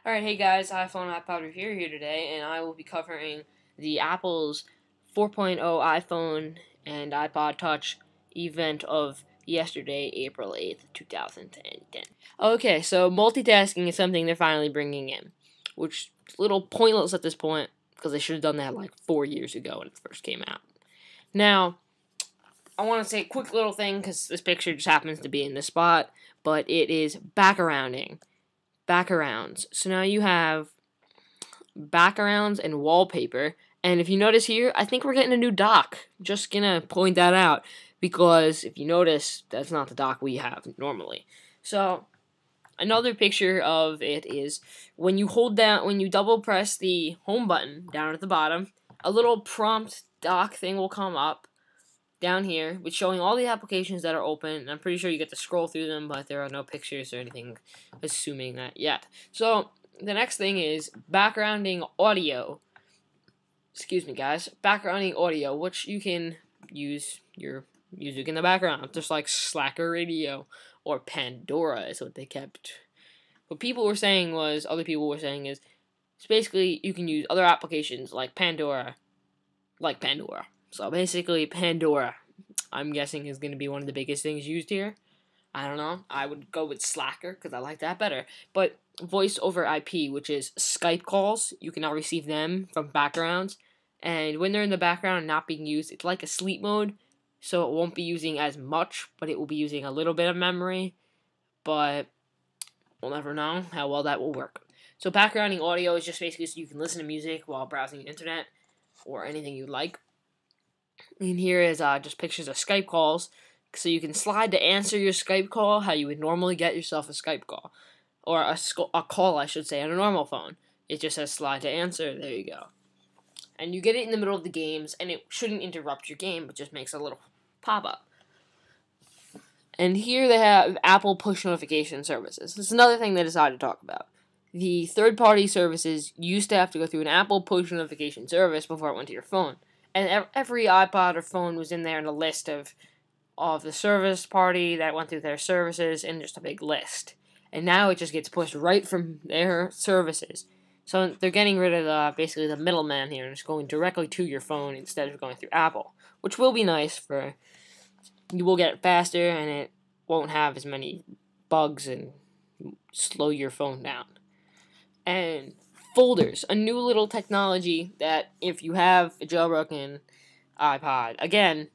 Alright, hey guys, iPhone iPod reviewer here today, and I will be covering the Apple's 4.0 iPhone and iPod Touch event of yesterday, April 8th, 2010. Okay, so multitasking is something they're finally bringing in, which is a little pointless at this point, because they should have done that like 4 years ago when it first came out. Now, I want to say a quick little thing, because this picture just happens to be in this spot, but it is backgrounding. Backgrounds. So now you have backgrounds and wallpaper. And if you notice here, I think we're getting a new dock. Just gonna point that out, because if you notice, that's not the dock we have normally. So another picture of it is when you double press the home button down at the bottom, a little prompt dock thing will come up down here with showing all the applications that are open. I'm pretty sure you get to scroll through them, but there are no pictures or anything assuming that yet. So the next thing is backgrounding audio. Excuse me, guys. Backgrounding audio, which you can use your music in the background, just like Slacker Radio or Pandora is what they kept. What other people were saying is, it's basically you can use other applications like Pandora. So basically, Pandora, I'm guessing, is going to be one of the biggest things used here. I don't know. I would go with Slacker, because I like that better. But voice over IP, which is Skype calls, you can now receive them from backgrounds. And when they're in the background and not being used, it's like a sleep mode. So it won't be using as much, but it will be using a little bit of memory. But we'll never know how well that will work. So backgrounding audio is just basically so you can listen to music while browsing the internet or anything you like. And here is just pictures of Skype calls, so you can slide to answer your Skype call how you would normally get yourself a Skype call, or a call, I should say, on a normal phone. It just says slide to answer. There you go. And you get it in the middle of the games, and it shouldn't interrupt your game, but just makes a little pop-up. And here they have Apple push notification services. This is another thing they decided to talk about. The third-party services used to have to go through an Apple push notification service before it went to your phone. And every iPod or phone was in there in a list of the service party that went through their services, and just a big list. And now it just gets pushed right from their services. So they're getting rid of basically the middleman here, and it's going directly to your phone instead of going through Apple, which will be nice you will get it faster, and it won't have as many bugs and slow your phone down. And folders, a new little technology that if you have a jailbroken iPod, again,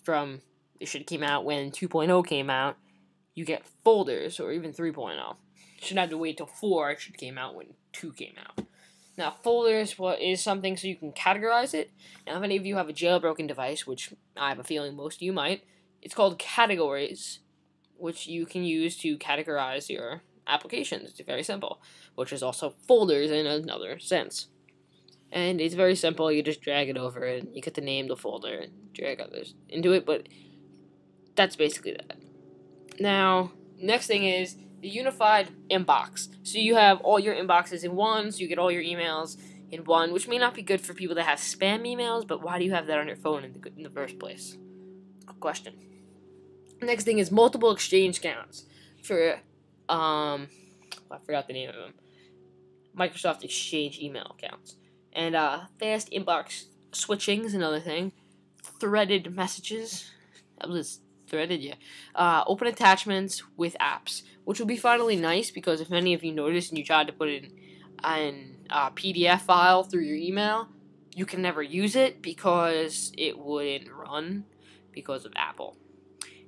it should have came out when 2.0 came out, you get folders, or even 3.0. Shouldn't have to wait till 4, it should came out when 2 came out. Now, folders is something so you can categorize it. Now, if any of you have a jailbroken device, which I have a feeling most of you might, it's called categories, which you can use to categorize your applications. It's very simple, which is also folders in another sense. And it's very simple. You just drag it over, and you get to name the folder and drag others into it, but that's basically that. Now, next thing is the unified inbox. So you have all your inboxes in one, so you get all your emails in one, which may not be good for people that have spam emails, but why do you have that on your phone in the first place? Good question. Next thing is multiple exchange accounts for I forgot the name of them. Microsoft Exchange email accounts. And fast inbox switching is another thing. Threaded messages. That was threaded, yeah. Open attachments with apps, which will be finally nice, because if any of you noticed and you tried to put it in a PDF file through your email, you can never use it because it wouldn't run because of Apple.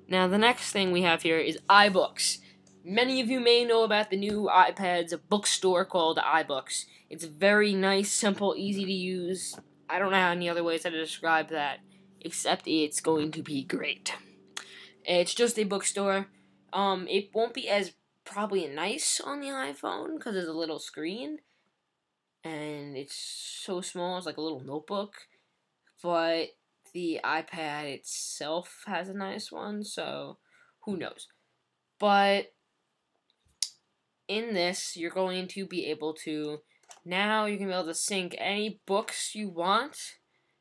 Now, the next thing we have here is iBooks. Many of you may know about the new iPad's bookstore called iBooks. It's very nice, simple, easy to use. I don't know any other ways to describe that, except it's going to be great. It's just a bookstore. It won't be as probably nice on the iPhone because it's a little screen, and it's so small. It's like a little notebook, but the iPad itself has a nice one, so who knows. But in this, you're going to be able to, now you can be able to sync any books you want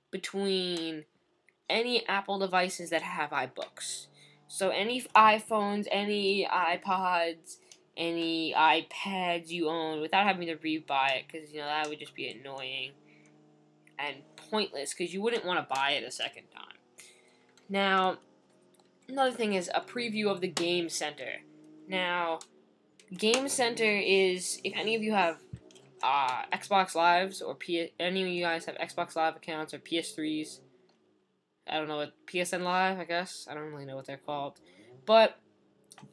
between any Apple devices that have iBooks. So any iPhones, any iPods, any iPads you own without having to rebuy it, because that would just be annoying and pointless, because you wouldn't want to buy it a second time. Now, another thing is a preview of the Game Center. Now, Game Center is, if any of you have Xbox Lives, or any of you guys have Xbox Live accounts or PS3s, I don't know what, PSN Live, I guess? I don't really know what they're called. But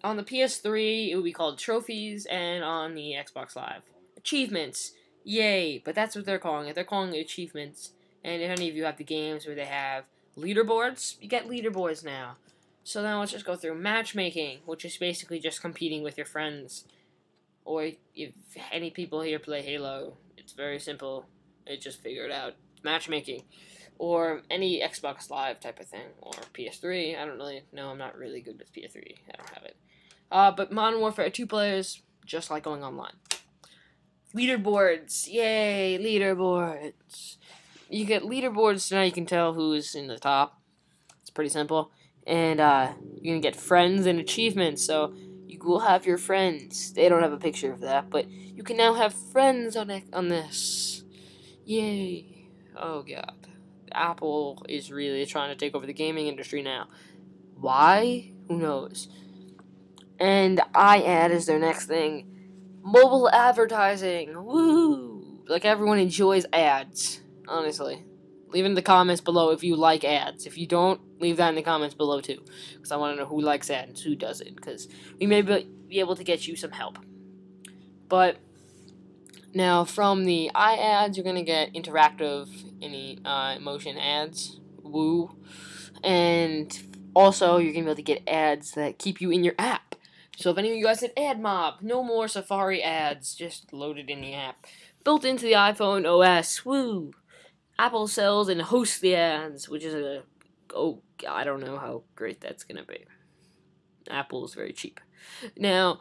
on the PS3, it would be called Trophies, and on the Xbox Live, Achievements. Yay, but that's what they're calling it. They're calling it Achievements. And if any of you have the games where they have leaderboards, you get leaderboards now. So now let's just go through matchmaking, which is basically just competing with your friends. Or if any people here play Halo, it's very simple. It just figured out. Matchmaking. Or any Xbox Live type of thing. Or PS3. I don't really know. I'm not really good with PS3. I don't have it. But Modern Warfare 2 players, just like going online. Leaderboards. Yay, leaderboards. You get leaderboards, so now you can tell who's in the top. It's pretty simple. And you're going to get friends and achievements, so you will have your friends. They don't have a picture of that, but you can now have friends on this. Yay. Oh, God. Apple is really trying to take over the gaming industry now. Why? Who knows? And iAd is their next thing. Mobile advertising. Woo! Like, everyone enjoys ads, honestly. Leave in the comments below if you like ads. If you don't, leave that in the comments below too. Because I want to know who likes ads, who doesn't. Because we may be able to get you some help. But now from the iAds, you're going to get interactive, any emotion ads. Woo. And also, you're going to be able to get ads that keep you in your app. So if any of you guys said ad mob, no more Safari ads, just loaded in the app. Built into the iPhone OS. Woo. Apple sells and hosts the ads, which is I don't know how great that's going to be. Apple is very cheap. Now,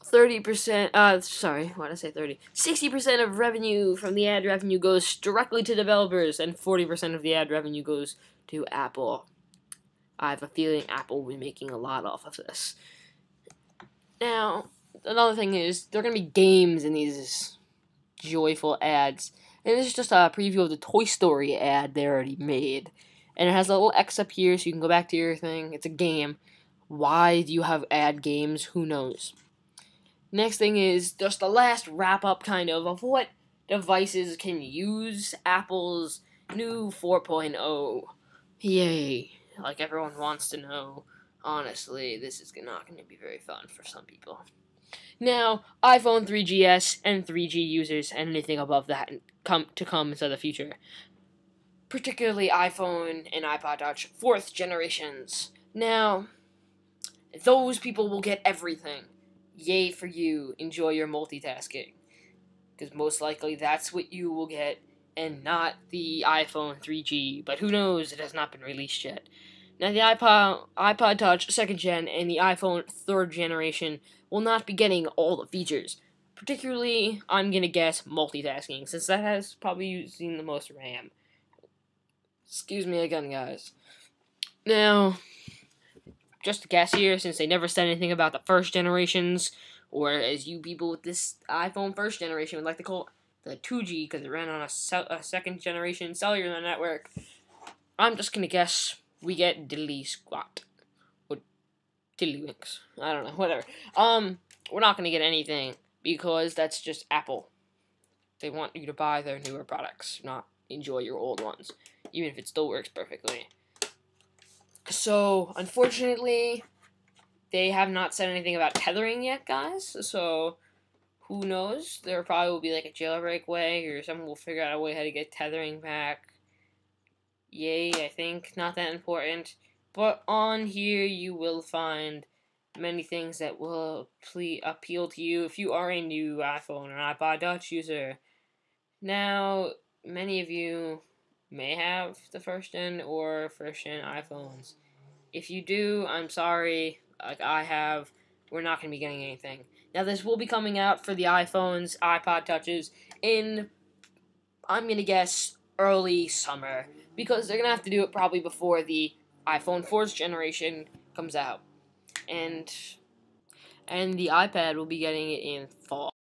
30%, sorry, why did I say 30? 60% of revenue from the ad revenue goes directly to developers, and 40% of the ad revenue goes to Apple. I have a feeling Apple will be making a lot off of this. Now, another thing is, there are going to be games in these joyful ads. And this is just a preview of the Toy Story ad they already made. And it has a little X up here so you can go back to your thing. It's a game. Why do you have ad games? Who knows? Next thing is just the last wrap-up kind of what devices can use Apple's new 4.0. Yay. Like everyone wants to know. Honestly, this is not going to be very fun for some people. Now, iPhone 3GS and 3G users and anything above that come into the future. Particularly iPhone and iPod Touch 4th generations. Now, those people will get everything. Yay for you. Enjoy your multitasking. Because most likely that's what you will get and not the iPhone 3G. But who knows? It has not been released yet. Now, the iPod Touch 2nd Gen and the iPhone 3rd generation will not be getting all the features. Particularly, I'm going to guess multitasking, since that has probably using the most RAM. Excuse me again, guys. Now, just a guess here, since they never said anything about the first generations, or as you people with this iPhone 1st generation would like to call it, the 2G, because it ran on a 2nd generation cellular network, I'm just going to guess we get diddly squat. Or tiddlywinks. I don't know, whatever. We're not going to get anything, because that's just Apple. They want you to buy their newer products, not enjoy your old ones, even if it still works perfectly. So, unfortunately, they have not said anything about tethering yet, guys, so who knows? There probably will be like a jailbreak way, or someone will figure out a way how to get tethering back. Yay, I think. Not that important. But on here, you will find many things that will appeal to you if you are a new iPhone or iPod Touch user. Now, many of you may have the 1st gen or 1st gen iPhones. If you do, I'm sorry. Like I have, we're not going to be getting anything. Now, this will be coming out for the iPhones, iPod Touches in, I'm going to guess, early summer. Because they're going to have to do it probably before the iPhone 4th generation comes out. And and the iPad will be getting it in fall.